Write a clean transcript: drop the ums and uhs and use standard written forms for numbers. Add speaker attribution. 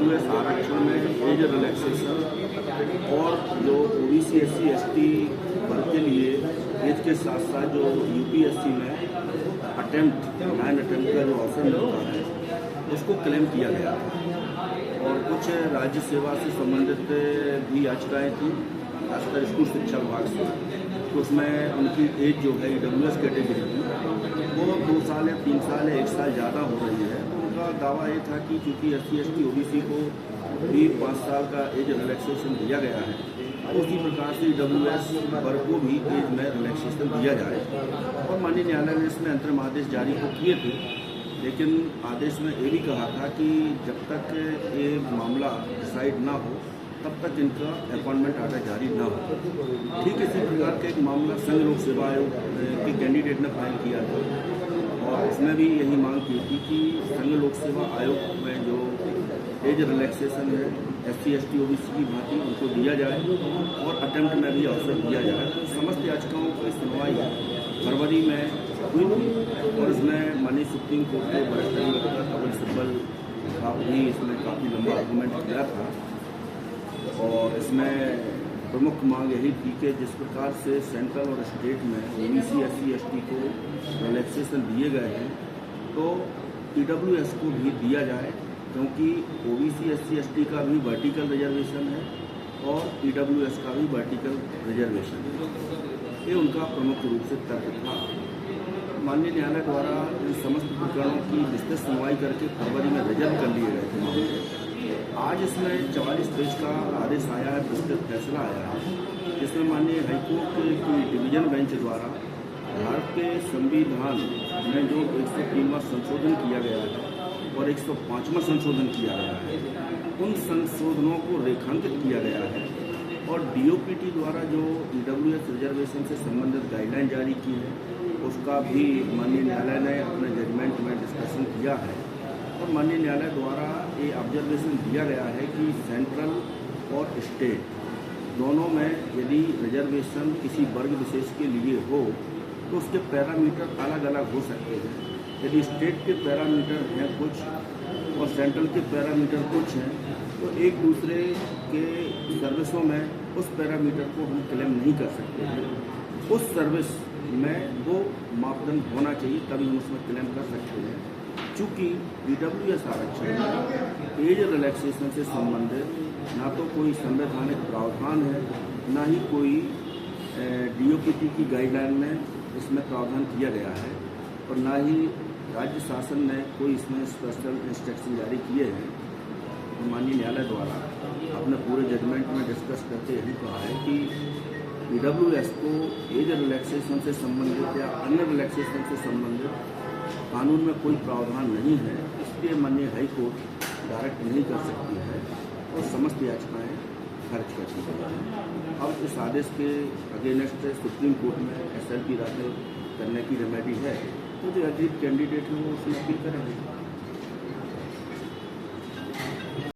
Speaker 1: EWS आरक्षण में age relaxation और जो ओबीसी एससी एसटी वर्ग के लिए एज के साथ साथ जो यूपीएससी में लाइन अटेम्प्ट का जो अवसर मिलता है उसको क्लेम किया गया था। और कुछ राज्य सेवा से संबंधित भी याचिकाएँ थी, खासकर स्कूल शिक्षा विभाग से। तो उसमें उनकी एज जो है ईडब्ल्यूएस कैटेगरी की वो 2 साल या 3 साल या 1 साल ज़्यादा हो रही है। तो उनका दावा ये था कि चूँकि एससी एसटी ओबीसी को भी 5 साल का एज रिलैक्सेशन दिया गया है, उसी प्रकार से ईडब्ल्यूएस वर्ग को भी एज में रिलैक्सेशन दिया जाए। और माननीय न्यायालय ने इसमें अंतरिम आदेश जारी तो किए थे, लेकिन आदेश में ये भी कहा था कि जब तक ये मामला डिसाइड ना हो तब तक इनका अपॉइंटमेंट आर्डर जारी ना हो। ठीक इसी प्रकार का एक मामला संघ लोक सेवा आयोग के कैंडिडेट ने फाइल किया था और उसमें भी यही मांग की थी कि संघ लोक सेवा आयोग में जो एज रिलैक्सेशन है एससी एसटी ओबीसी की भांति उनको दिया जाए और अटेम्प्ट में भी अवसर दिया जाए। तो समस्त याचिकाओं की सुनवाई फरवरी में हुई थी और इसमें माननीय सुप्रीम कोर्ट के वरिष्ठ अधिवक्ता कपिल सिब्बल का भी इसमें काफ़ी लंबा आर्गूमेंट किया था। और इसमें प्रमुख मांग यही थी कि जिस प्रकार से सेंट्रल और स्टेट में ओबीसी एससी एसटी को रिलैक्सेशन दिए गए हैं तो ईडब्ल्यूएस को भी दिया जाए, क्योंकि ओबीसी एससी एसटी का भी वर्टिकल रिजर्वेशन है और ईडब्ल्यूएस का भी वर्टिकल रिजर्वेशन है। ये उनका प्रमुख रूप से तर्क था। माननीय न्यायालय द्वारा इन समस्त प्रकरणों की विस्तृत सुनवाई करके फरवरी में रिजर्व कर लिए गए थे मामले। आज इसमें 44 पेज का आदेश आया है, विस्तृत फैसला आया है, जिसमें माननीय हाईकोर्ट की डिवीजन बेंच द्वारा भारत के संविधान में जो 103वां संशोधन किया गया है और 105वां संशोधन किया गया है, उन संशोधनों को रेखांकित किया गया है। और डीओपीटी द्वारा जो ईडब्ल्यूएस रिजर्वेशन से संबंधित गाइडलाइन जारी की है उसका भी माननीय न्यायालय ने अपने जजमेंट में डिस्कशन किया है। और माननीय न्यायालय द्वारा ये ऑब्जर्वेशन दिया गया है कि सेंट्रल और स्टेट दोनों में यदि रिजर्वेशन किसी वर्ग विशेष के लिए हो तो उसके पैरामीटर अलग अलग हो सकते हैं। यदि स्टेट के पैरामीटर हैं कुछ और सेंट्रल के पैरामीटर कुछ हैं तो एक दूसरे के सर्विसों में उस पैरामीटर को हम क्लेम नहीं कर सकते हैं। उस सर्विस में वो मापदंड होना चाहिए तभी हम उसमें क्लेम कर सकते हैं। चूँकि ईडब्ल्यूएस आरक्षण में एज रिलैक्सेशन से संबंधित ना तो कोई संवैधानिक प्रावधान है, ना ही कोई डीओपीटी की गाइडलाइन में इसमें प्रावधान किया गया है और ना ही राज्य शासन ने कोई इसमें स्पेशल इंस्ट्रक्शन जारी किए हैं। तो माननीय न्यायालय द्वारा अपने पूरे जजमेंट में डिस्कस करते यही कहा है कि ईडब्ल्यूएस को एज रिलैक्सेशन से संबंधित या अन्य रिलैक्सेशन से संबंधित कानून में कोई प्रावधान नहीं है, इसलिए माननीय हाई कोर्ट डायरेक्ट नहीं कर सकती है और समस्त याचिकाएँ खारिज कर दी गई हैं। अब इस आदेश के अगेंस्ट सुप्रीम कोर्ट में SLP दाखिल करने की रेमेडी है, तो जो एग्रीड कैंडिडेट हैं वो उसमें अपील करेंगे।